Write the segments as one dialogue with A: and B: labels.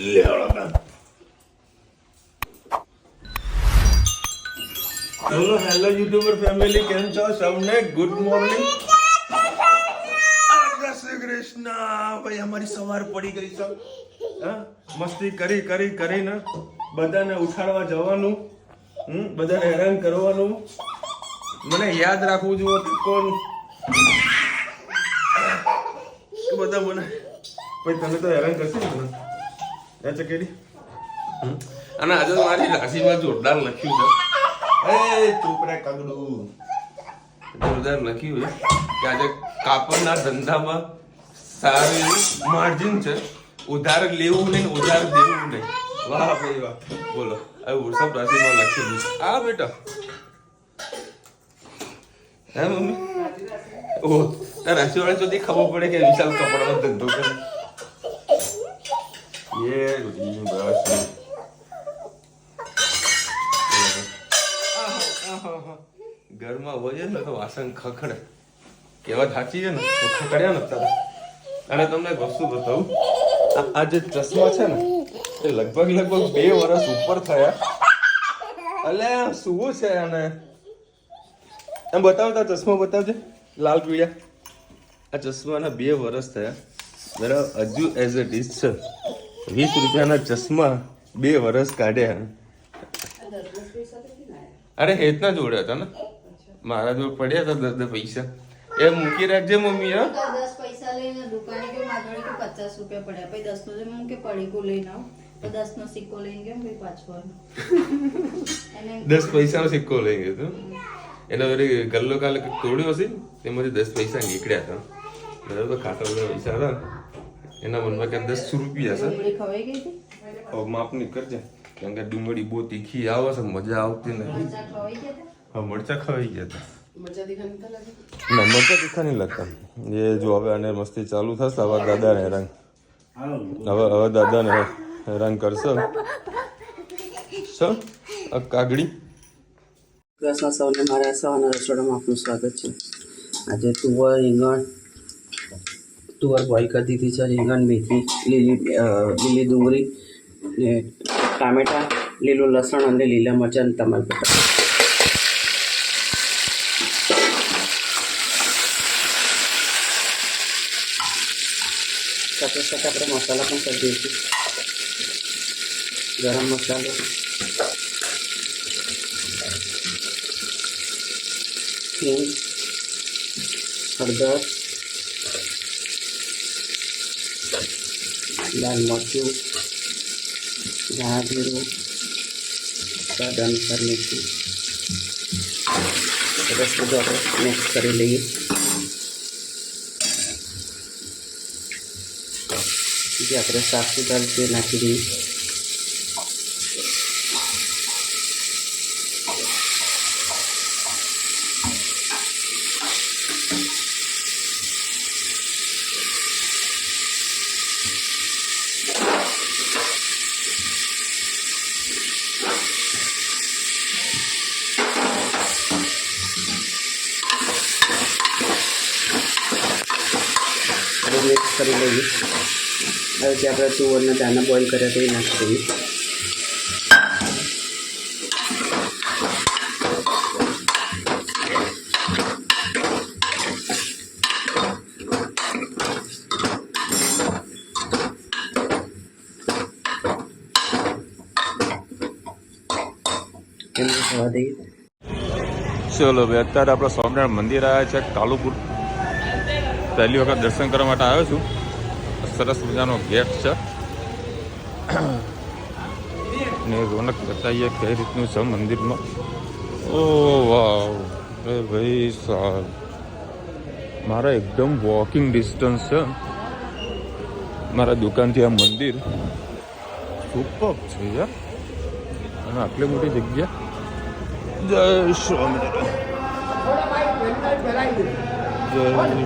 A: Hello hello YouTuber family, કેમ છો સૌને? Good morning. જય શ્રી કૃષ્ણ. ભાઈ અમારી સવાર પડી ગઈ છે. હા, મસ્તી કરીને બધાને ઉઠાડવા જવાનું, બધાને હેરાન કરવાનું. મને યાદ રાખવું જોઈએ કે કોણ બધા મને ભાઈ તમે તો હેરાન કરશે ને મને ચકેડી. અને આજે તો મારી રાશિમાં જોરદાર લખ્યું છે. એ ચૂપ રે કગડું. જોરદાર લખ્યું છે કે આજે કાપડના ધંધામાં સારી માર્જિન છે. ઉધાર લેવું નહીં, ઉધાર દેવું નહીં. વાહ ભાઈ વાહ. બોલો હવે વૃષભ રાશિમાં લખેલું છે. આ બેટા હે મમ્મી? ઓહ, તાર રાશિવાળા સુધી ખબર પડે કે વિશાલ કપડાનો ધંધો કરે. બસ ઘરમાં હોય ને તો વાસણ ખખડે. કેવા સાચી છે ને તો ખખડ્યા ને તારે. અને તમને એક વસ્તુ બતાવું, આ જે ચશ્મા છે ને એ લગભગ 2 વર્ષ ઉપર થયા. અલે શું છે આને? એમ બતાવતા ચશ્મા બતાવજે, લાલ પીળા. આ ચશ્માના 2 વર્ષ થયા બરાબર. હજુ એઝ ઇટ ઇઝ છે. 20 રૂપિયાના ચશ્મા 2 વર્ષ કાઢ્યા. અરે હેતના જોડે હતા ને, મારા જોડે પડ્યા હતા 10 પૈસા. એ મૂકી રાખજે મમ્મી. હા,
B: 10 પૈસા લઈને દુકાને કે માત્ર કે 50 રૂપિયા પડ્યા. પછી 10 નો જે હું કે પડીકો લઈને આવ તો 10 નો સિક્કો લઈને ગયો. પછી પાછો
A: 10 પૈસાનો સિક્કો લઈ ગયો તો એનો વળી ગલ્લો કાલે તોડ્યો હશે, તેમાંથી 10 પૈસા નીકળ્યા હતા. બરાબર. ખાતા બધા પૈસા હતા એના મનમાં કે 10 રૂપિયા છે.
B: ખવાઈ ગઈ હતી.
A: હવે માપ ની કરજે, કેમ કે ડુંગળી બહુ તીખી આવે છે, મજા આવતી નથી. હા, મરચા ખવાઈ ગયા હતા. મરચા તીખા નહીં લાગતા. એ જો હવે આને મસ્તી ચાલુ થશે. હવે દાદાને હેરાન હવે દાદાને હેરાન કરશે. શું કાગડી?
C: કૃષ્ણ સૌને મારા સવારના રસોડામાં આપનું સ્વાગત છે. આજે તુવર બોઇલ કરી દીધી છે. રીંગણ, મેથી, લીલી ડુંગળી ને ટામેટાં, લીલું લસણ અને લીલા મરચાં અને તમાલપત્ર. સાથે સાથે આપણે મસાલા પણ કરી દઈશું. ગરમ મસાલો, હિંગ, હળદર, લાલ મરચું, ધાણા જીરું, સ્વાદ અનુસાર મીઠું. સરસ બધું આપણે મિક્સ કરી લઈએ. જે આપણે સાફ સુધાર તે નાખી દઈએ. મિક્સ કરી લઈએ. હવે જે આપણે તુવરના દાણા બોઇલ કર્યા તે નાખી દઈએ. એમને થવા દઈએ.
D: ચલો ભાઈ, અત્યારે આપણે સ્વામિનારાયણ મંદિર આવ્યા છે કાલુપુર. પહેલી વખત દર્શન કરવા માટે આવ્યો છું. સરસ મજાનો ગેટ છે ને રોનક બતાવીએ કઈ રીતનું છે મંદિરમાં. ઓ વાવ, અરે ભાઈ સાહેબ, મારા એકદમ વોકિંગ ડિસ્ટન્સ છે મારા દુકાનથી આ મંદિર. સુપર છે યાર, અને આટલી મોટી જગ્યા. જય સ્વામિનારાયણ, જય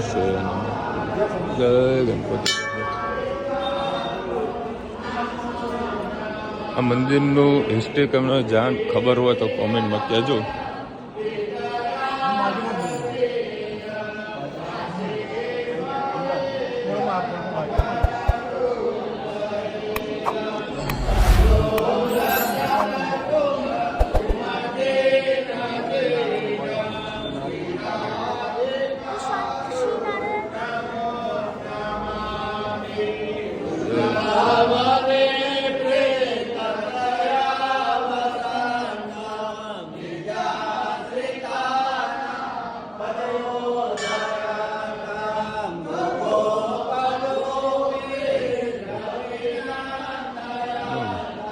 D: સ્વામિનારાયણ, જય ગણપતિ. આ મંદિરનું હિસ્ટ્રી તમને જાણ ખબર હોય તો કોમેન્ટમાં કહેજો.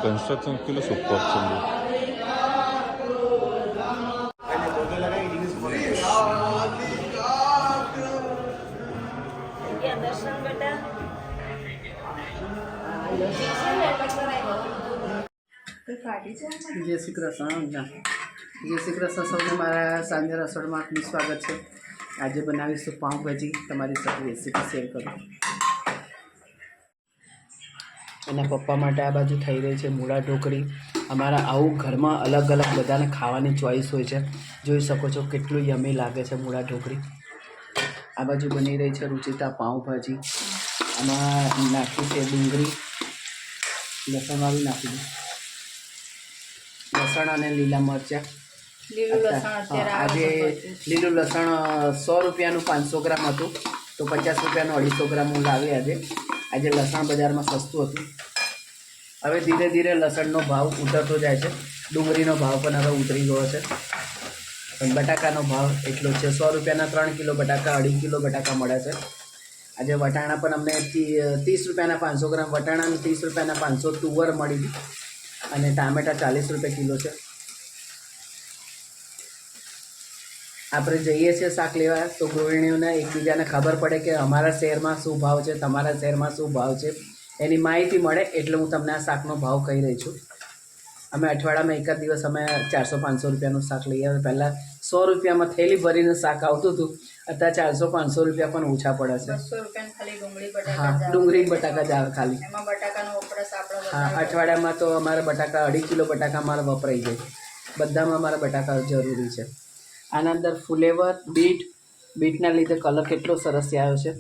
D: કન્સ્ટ્રક્શન કેટલું સુપર છે
C: જય શ્રી કૃષ્ણ. જય શ્રી કૃષ્ણ સૌને મારા સાંજે રસોડમાં આપનું સ્વાગત છે. આજે બનાવીશું પાઉંભાજી, તમારી સાથે રેસીપી શેર કરું. એના પપ્પા માટે આ બાજુ થઈ રહી છે મૂળા ઢોકળી. અમારા આવું ઘરમાં અલગ અલગ બધાને ખાવાની ચોઈસ હોય છે. જોઈ શકો છો કેટલું યમી લાગે છે મૂળા ઢોકળી. આ બાજુ બની રહી છે રુચિતા પાઉંભાજી. આમાં નાખી છે ડુંગળી, લસણવાળું નાખી દઉં, લસણ અને લીલા મરચાં.
B: લીલું લસણ અત્યારે
C: આજે લીલું લસણ 100 રૂપિયાનું 500 ગ્રામ હતું, તો 50 રૂપિયાનું 250 ગ્રામ હું લાવી. આજે લસણ બજારમાં સસ્તું હતું. હવે ધીરે ધીરે લસણનો ભાવ ઉતરતો જાય છે. ડુંગળીનો ભાવ પણ હવે ઉતરી ગયો છે. પણ બટાકાનો ભાવ એટલો છે. 100 રૂપિયાના 3 કિલો બટાકા, 2.5 કિલો બટાકા મળે છે. આજે વટાણા પણ અમને 30 રૂપિયાના 500 ગ્રામ વટાણા અને 30 રૂપિયાના 500 તુવર મળી હતી. અને ટામેટા 40 રૂપિયા કિલો છે. આપણે જઈએ છીએ શાક લેવા તો ગૃહિણીઓને એકબીજાને ખબર પડે કે અમારા શહેરમાં શું ભાવ છે, તમારા શહેરમાં શું ભાવ છે, એની માહિતી મળે. એટલે હું તમને આ શાકનો ભાવ કહી રહી છું. અમે અઠવાડિયામાં એક જ દિવસ અમે 400-500 રૂપિયાનું શાક લઈએ. હવે પહેલાં 100 રૂપિયામાં થેલી ભરીને શાક આવતું હતું. અત્યારે 400-500 રૂપિયા પણ ઓછા પડે છે.
B: 200 રૂપિયાની ખાલી ડુંગળી બટાકા.
C: હા, ડુંગળી બટાકા જ આવે ખાલી.
B: એમાં બટાકાનો વપરાશ આપણો
C: હા, અઠવાડિયામાં તો અમારે બટાકા 2.5 કિલો બટાકા અમારે વપરાઈ જાય. બધામાં અમારા બટાકા જરૂરી છે. આના અંદર ફુલેવર, બીટના લીધે કલર કેટલો સરસ આવ્યો છે.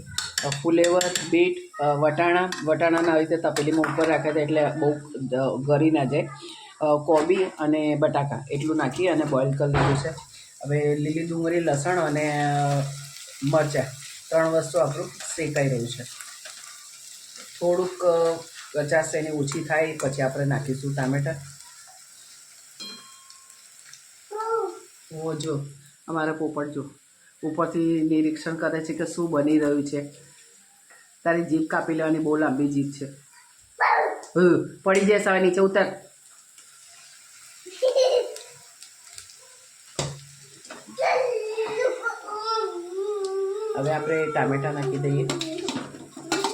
C: ફુલેવર, બીટ, વટાણાના આવી રીતે તપેલીમાં ઉપર રાખ્યા હતા એટલે બહુ ગળી ના જાય. કોબી અને બટાકા એટલું નાખી અને બોઇલ કરી લીધું છે. હવે લીલી ડુંગળી, લસણ અને મરચાં 3 વસ્તુ આપણું શેકાઈ રહ્યું છે. થોડુંક 50 સેની ઓછી થાય પછી આપણે નાખીશું ટામેટાં. ઓ જો અમારા પોપટ જો ઉપરથી નિરીક્ષણ કરે છે કે શું બની રહ્યું છે. તારી જીભ કાપી લેવાની, બહુ લાંબી જીભ છે. પડી જાય સાવે નીચે ઉતર. હવે આપણે ટામેટા નાખી દઈએ.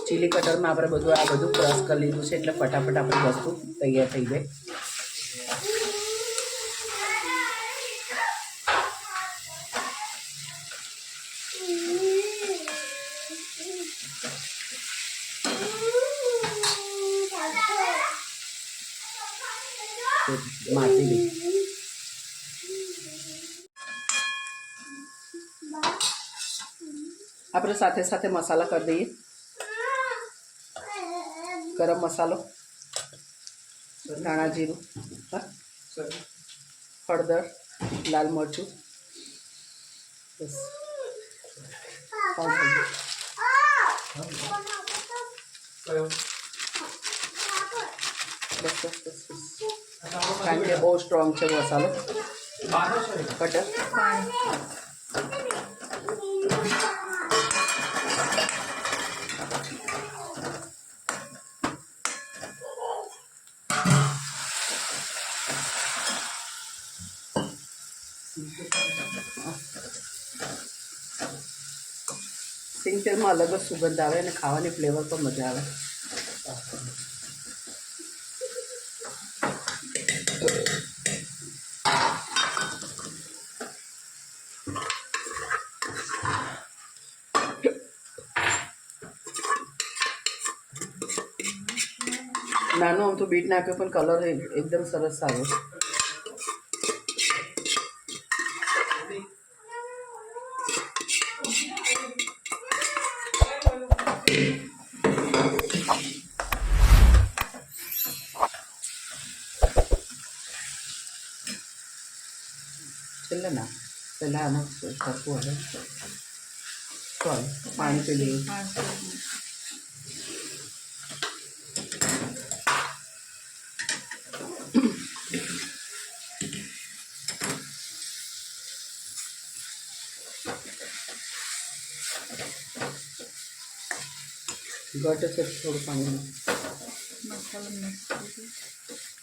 C: ચીલી કટરમાં આપણે આ બધું ક્રશ કરી લીધું છે એટલે ફટાફટ આપણી વસ્તુ તૈયાર થઈ જાય. માટી દે. આપણે સાથે સાથે મસાલા કરી દઈએ. ગરમ મસાલો, ધાણા જીરું, હળદર, લાલ મરચું, બસ. બસ. કારણ કે બહુ સ્ટ્રોંગ છે મસાલો. બટર, સિંગ તેલમાં અલગ જ સુગંધ આવે અને ખાવાની ફ્લેવર પણ મજા આવે. નાનો આમ તો બીટ નાખ્યો પણ કલર એકદમ સરસ આવ્યો. છેલ્લે ના પહેલાં આનો કરવું હવે ચાલ પાણી પી લઈએ. ઘટ છે થોડું પાણી.
B: મસાલો મિક્સ કરી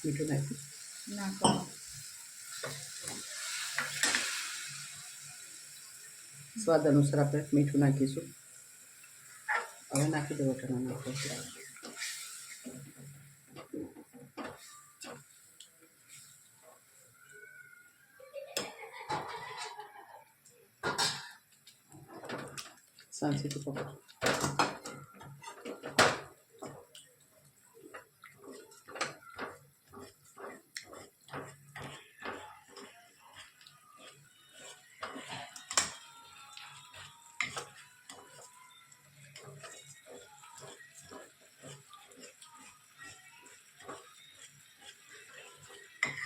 C: મીઠું નાખ્યું.
B: નાખો.
C: સ્વાદ અનુસાર આપણે મીઠું નાખીશું. હવે નાખી દો વટાણા નાખો. શાંતિથી પકડો.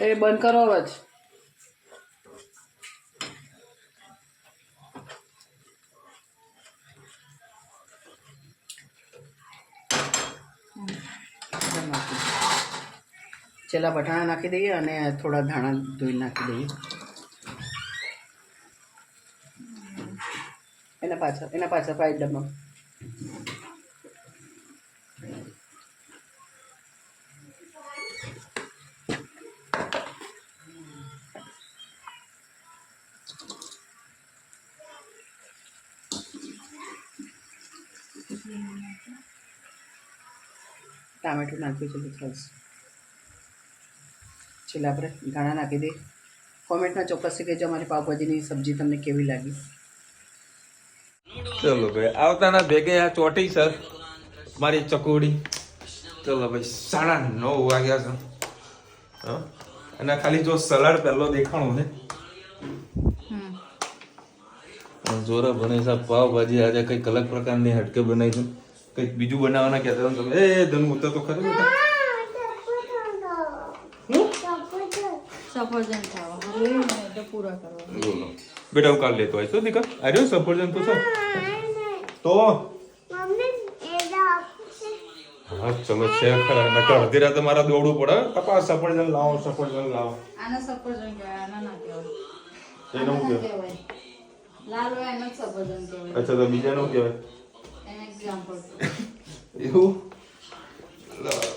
C: એ બંધ કરો અવાજ. છેલ્લા વટાણા નાખી દઈએ અને થોડા ધાણા ધોઈ નાખી દઈએ. એના પાછળ ફ્રાઈડ ડબ્બા. ટામેટું નાખ્યું છે બસ. છેલ્લે આપણે ધાણા નાખી દઈએ. કોમેન્ટમાં ચોક્કસથી કહેજો અમારી પાવભાજીની સબ્જી તમને કેવી લાગી.
A: ચલો ભાઈ આવતાના ભેગે આ ચોટી સર મારી ચકોડી. ચલો ભાઈ 9:30 વાગ્યા છે. હા અને ખાલી જો સલાડ પહેલો દેખાણો ને જોરા બને છે પાવભાજી. આજે કંઈક અલગ પ્રકારની હટકે બનાવી છે. કંઈક બીજું બનાવવાના કહેતા હતા તમે. એ ધન ઉતર તો ખરું બેટા.
B: સફરજન ખાવા હવે તો પૂરા કરવા.
A: બોલો બેટા હું કાલ લેતો આવીશ તો દીકરા. આવ્યો સફરજન તો છે તો હા ચલો છે ખરા. નકર અડધી રાતે મારા દોડવું પડે. પપ્પા સફરજન લાવો સફરજન લાવો.
B: આના સફરજન કહેવાય, આના ના કહેવાય.
A: એનું
B: આના ના
A: કહેવાય.
B: કહેવાય. લાલ હોય એનો જ સફરજન કહેવાય.
A: અચ્છા તો બીજાનું કહેવાય
B: એને એક્ઝામ્પલ.
A: એવું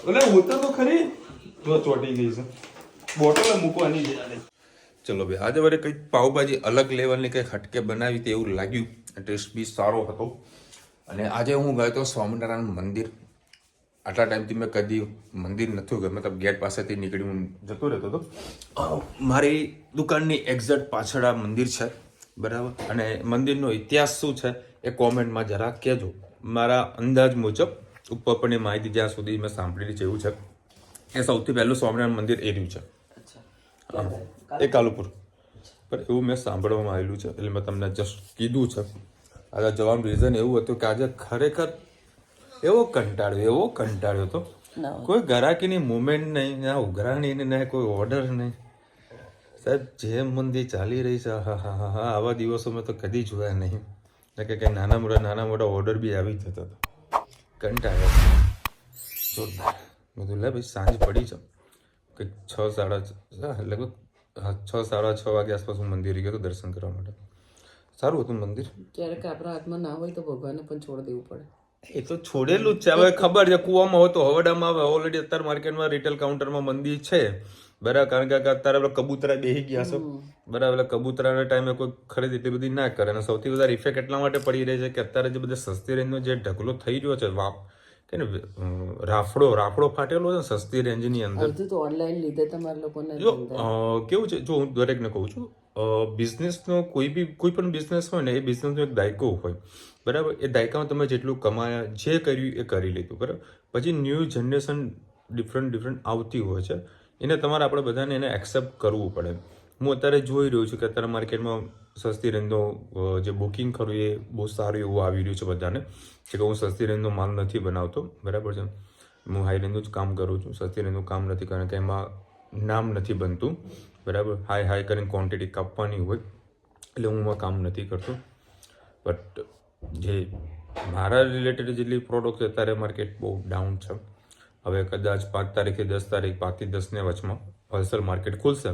A: એટલે ઉતર તો ખરી તો ચોટી ગઈ છે. બોટલ મૂકવાની છે. ચલો ભાઈ આજે વરે કંઈક પાવભાજી અલગ લેવલની કંઈક હટકે બનાવી હતી એવું લાગ્યું. ટેસ્ટ બી સારો હતો. અને આજે હું ગયો હતો સ્વામિનારાયણ મંદિર. આટલા ટાઈમથી મેં કદી મંદિર નથી ગયો. મતલબ ગેટ પાસેથી નીકળી હું જતો રહેતો હતો. મારી દુકાનની એક્ઝેક્ટ પાછળ આ મંદિર છે બરાબર. અને મંદિરનો ઇતિહાસ શું છે એ કોમેન્ટમાં જરા કહેજો. મારા અંદાજ મુજબ ઉપર પરની માહિતી જ્યાં સુધી મેં સાંભળેલી છે એવું છે એ સૌથી પહેલું સ્વામિનારાયણ મંદિર એ રહ્યું છે. એ કાલુપુર પણ એવું મેં સાંભળવામાં આવેલું છે એટલે મેં તમને જસ્ટ કીધું છે. આજે જવાનું રીઝન એવું હતું કે આજે ખરેખર એવો કંટાળ્યો હતો. કોઈ ગ્રાહકીની મુવમેન્ટ નહીં, ના ઉઘરાણી નહીં, કોઈ ઓર્ડર નહીં. સાહેબ જે મંદી ચાલી રહી છે હા હા હા હા આવા દિવસો મેં તો કદી જોયા નહીં. કે નાના મોટા ઓર્ડર બી આવી જતો હતો. કંટાળ્યો જોરદાર. બધું લે ભાઈ સાંજ પડી છે કંઈક 6:30 લગભગ 6:30 વાગ્યા આસપાસ હું મંદિરે ગયો હતો દર્શન કરવા માટે. સારું હતું મંદિર.
C: ક્યારેક આપણા હાથમાં ના હોય તો ભગવાનને પણ છોડ દેવું પડે.
A: એ તો છોડેલું જ છે. હવે ખબર છે કુવામાં હોય તો હવડામાં આવે. ઓલરેડી અત્યારે માર્કેટમાં રિટેલ કાઉન્ટરમાં મંદિર છે બરાબર. કારણ કે અત્યારે કબૂતરા બેસી ગયા છે બરાબર. એટલે કબૂતરાના ટાઈમે કોઈ ખરીદી એટલી બધી ના કરે. અને સૌથી વધારે ઇફેક્ટ એટલા માટે પડી રહી છે કે અત્યારે જે બધા સસ્તી રેન્જનો જે ઢગલો થઈ રહ્યો છે કે ને રાફડો ફાટેલો છે સસ્તી રેન્જની અંદર.
C: તો ઓનલાઈન લીધે તમારા લોકોને
A: જો કેવું છે જો હું દરેકને કહું છું બિઝનેસનો કોઈ પણ બિઝનેસ હોય ને એ બિઝનેસનો એક દાયકો હોય બરાબર. એ દાયકામાં તમે જેટલું કમાયા જે કર્યું એ કરી લીધું બરાબર. પછી ન્યૂ જનરેશન ડિફરન્ટ આવતી હોય છે. એને તમારે આપણે બધાને એને એક્સેપ્ટ કરવું પડે. હું અત્યારે જોઈ રહ્યો છું કે અત્યારે માર્કેટમાં સસ્તી રેન્જનો જે બુકિંગ ખરું એ બહુ સારું એવું આવી રહ્યું છે બધાને. કે હું સસ્તી રેન્જનો માલ નથી બનાવતો બરાબર છે. હું હાઈ રેન્જનું જ કામ કરું છું. સસ્તી રેન્જનું કામ નથી કારણ કે એમાં નામ નથી બનતું બરાબર. હાઈ કરીને ક્વોન્ટિટી કાપવાની હોય એટલે હું એમાં કામ નથી કરતો. બટ જે મારા રિલેટેડ જેટલી પ્રોડક્ટ અત્યારે માર્કેટ બહુ ડાઉન છે. હવે કદાચ 5 તારીખે 10 તારીખ 5 થી 10 વચમાં હોલસેલ માર્કેટ ખુલશે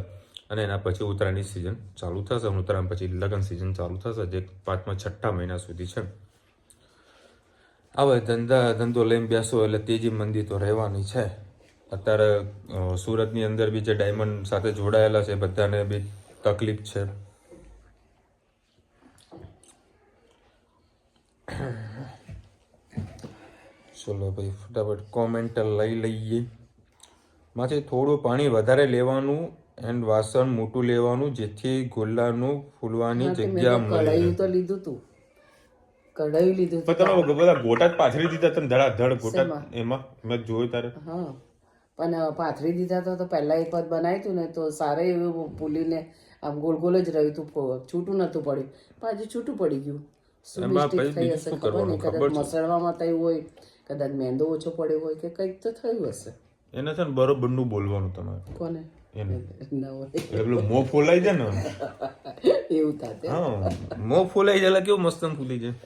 A: અને એના પછી ઉત્તરાયણની સિઝન ચાલુ થશે. ઉત્તરાયણ પછી લગ્ન સિઝન ચાલુ થશે જે 5મા 6 મહિના સુધી છે. હવે ધંધો લઈને બેસો એટલે તેજી મંદી તો રહેવાની છે.
D: અત્યારે સુરતની અંદર બી જે ડાયમંડ સાથે જોડાયેલા છે બધાને બી તકલીફ છે. ચલો ભાઈ ફટાફટ કોમેન્ટ લઈ લઈએ. માંથી થોડું પાણી વધારે લેવાનું એન્ડ વાસણ મોટું લેવાનું જેથી ગોલાનું ફૂલવાની જગ્યા મળે.
C: કઢાઈ તો લીધું તું, કઢાઈ લીધું તું.
D: પણ તમે બધા ગોટા જ પાથરી દીધા તમે ધડાધડ ગોટા એમાં મેં જોયું તારે.
C: હા પણ પાથરી દીધા તો પહેલા એક વખત બનાવ્યું હતું ને તો સારું એવું ફૂલીને આમ ગોળ ગોળ જ રહ્યું હતું, છૂટું નતું પડ્યું. પાછું છૂટું પડી ગયું. શું મિસ્ટેક થઈ હશે ખબર નહીં, કદાચ મસળવામાં થયું હોય, કદાચ મેંદો ઓછો પડ્યો હોય કે કંઈક તો થયું હશે.
D: એને છે ને બરોબરનું બોલવાનું તમારે.
C: કોને?
D: એને
C: ના હોય
D: પેલું મોં ફોલાઈ જાય ને.
C: એવું થાતે.
D: હા મોં ફોલાઈ જાય એટલે કેવું મસ્ત ફૂલી જાય.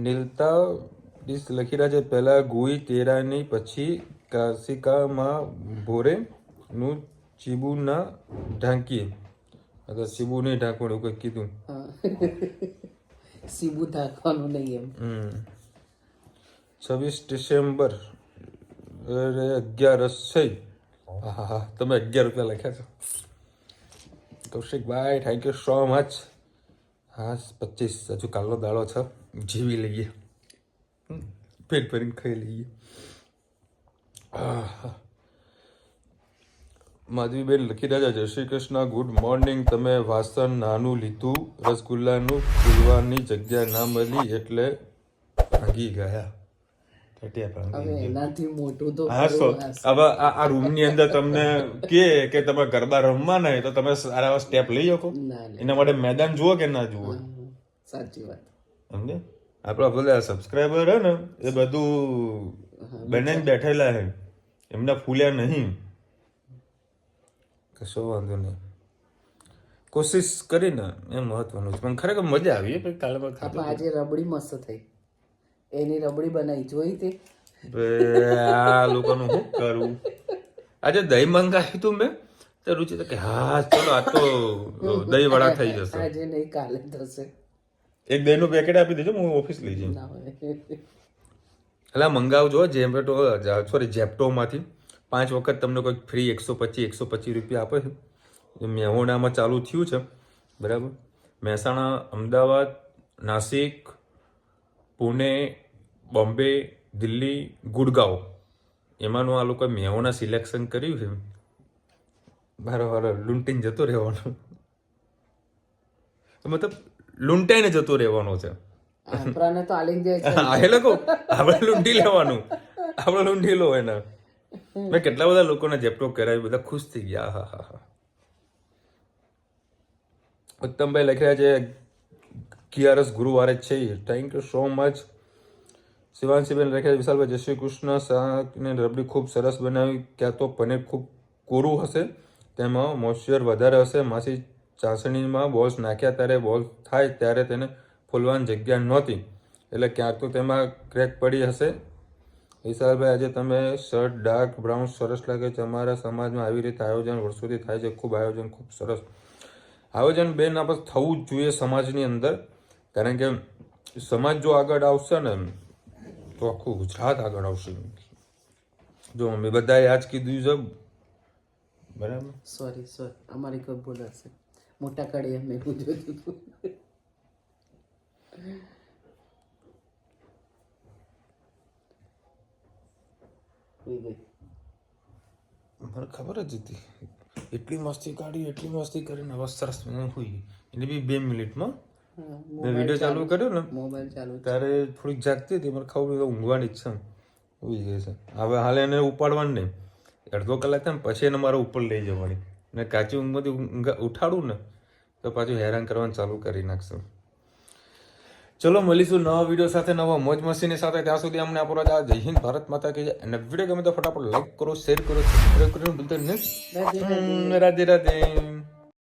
D: નીલતા ડીશ લખી રહ્યા છે પહેલા ગુઈ તેરાની પછી કાસિકામાં ભોરે નું ચીબુ ના ઢાંકીએ. અગર સીબુ નહીં ઢાંકવાનું એવું કંઈક કીધું.
C: સીબુ ઢાંકવાનું નહીં એમ.
D: 26 ડિસેમ્બર 11 થઈ. હા તમે 11 રૂપિયા લખ્યા છો Kaushikbhai, thank you so much. હા 25 હજુ કાલનો દાડો છે, જીવી લઈએ, પેટ ભરીને ખાઈ લઈએ. માધવીબેન લખી રહ્યા છે જય શ્રી કૃષ્ણ, ગુડ મોર્નિંગ. તમે વાસણ નાનું લીધું, રસગુલ્લાનું ફૂલવાની જગ્યા ના મળી એટલે ભાગી ગયા.
C: હવે એનાથી મોટું તો
D: હવે આ રૂમ ની અંદર તમને કે તમે ગરબા રમવાના હોય તો તમે સારા સ્ટેપ લઈ શકો. એના માટે મેદાન જુઓ કે ના જુઓ.
C: સાચી વાત.
D: સમજે આપડા બધા સબસ્ક્રાઈબર હે ને એ બધું બનાવીને બેઠેલા હે, એમના ફૂલ્યા નહીં. કશો વાંધો નહીં, કોશિશ કરીને એ મહત્વનું છે. પણ ખરેખર મજા આવી કાલે.
C: આજે રબડી મસ્ત થઈ, એની રબડી બનાવી જોઈ તે.
D: આ લોકોનું શું કરું. આજે દહીં મંગાવ્યું હતું મેં તો રુચિ તો કે હા ચલો આ તો દહીં વડા થઈ જશે.
C: આજે નહીં કાલે થશે.
D: એક દહીંનું પેકેટ આપી દેજો, હું ઓફિસ લઈ જઈશ. એટલે મંગાવજો ઝેમેટો સોરી જેપ્ટોમાંથી. 5 વખત તમને કોઈ ફ્રી 125 રૂપિયા આપે છે. મેહોણામાં ચાલુ થયું છે બરાબર. મહેસાણા, અમદાવાદ, નાસિક, પુણે, બોમ્બે, દિલ્હી, ગુડગાંવ એમાંનું આ લોકોએ મેહોણા સિલેક્શન કર્યું છે. બરાબર લૂંટીને જતો રહેવાનો, મતલબ લૂંટાઈને જતો રહેવાનો છે.
C: આપણાને તો આલી દે છે
D: એ લોકો આપણે લૂંટી લેવાનું, આપણે લૂંટી લો એના. મેં કેટલા બધા લોકોને જેપ્ટો કરાવી, બધા ખુશ થઈ ગયા. હા હા હા. ઉત્તમભાઈ લખી રહ્યા છે 11 ગુરુવારે છે, થેન્ક યુ સો મચ. શિવાંશીબેન લખ્યા છે વિશાલભાઈ જય શ્રી કૃષ્ણ, શાક ને રબડી ખૂબ સરસ બનાવી. ક્યાં તો પનીર ખૂબ કોરું હશે, તેમાં મોઇશ્ચર વધારે હશે. માસી ચાસણીમાં બોલ્સ નાખ્યા ત્યારે બોલ થાય ત્યારે તેને ફૂલવાની જગ્યા નહોતી, એટલે ક્યાંક તો તેમાં ક્રેક પડી હશે. વિશાલભાઈ આજે તમે શર્ટ ડાર્ક બ્રાઉન સરસ લાગે છે. અમારા સમાજમાં આવી રીતે આયોજન વર્ષોથી થાય છે, ખૂબ આયોજન, ખૂબ સરસ આયોજન બેન. આપણે થવું જ જોઈએ સમાજની અંદર, કારણ કે સમાજ જો આગળ આવશે ને તો આખું ગુજરાત આગળ આવશે. જો મેં બધાએ આજ કીધું છે બરાબર.
C: સોરી અમારી કોઈ ભૂલ હશે. મોટા કડી મેં પૂછ્યું હતું.
D: મને ખબર જ હતી. એટલી મસ્તી કાઢી, એટલી મસ્તી કરીને હવે સરસ હોઈ એટલે બી 2 મિનિટમાં મેં વિડીયો ચાલુ કર્યો ને
C: મોબાઈલ ચાલુ
D: ત્યારે થોડીક જાગતી હતી. મને ખબર ઊંઘવાની ઈચ્છા ઉઈ ગઈ છે. હવે હાલ એને ઉપાડવાનું નહીં, અડધો કલાક થાય ને પછી એને મારે ઉપર લઈ જવાની. ને કાચી ઊંઘમાંથી ઉઠાડું ને તો પાછું હેરાન કરવાનું ચાલુ કરી નાખશે. ચલો મળીશું નવા વિડીયો સાથે, નવા મોજ મસ્તીની સાથે. ત્યાં સુધી અમને આપણો જય હિન્દ, ભારત માતા કી જય. અને વિડીયો ગમે તો ફટાફટ લાઈક કરો, શેર કરો, સબસ્ક્રાઈબ કરો. રાધે રાધે.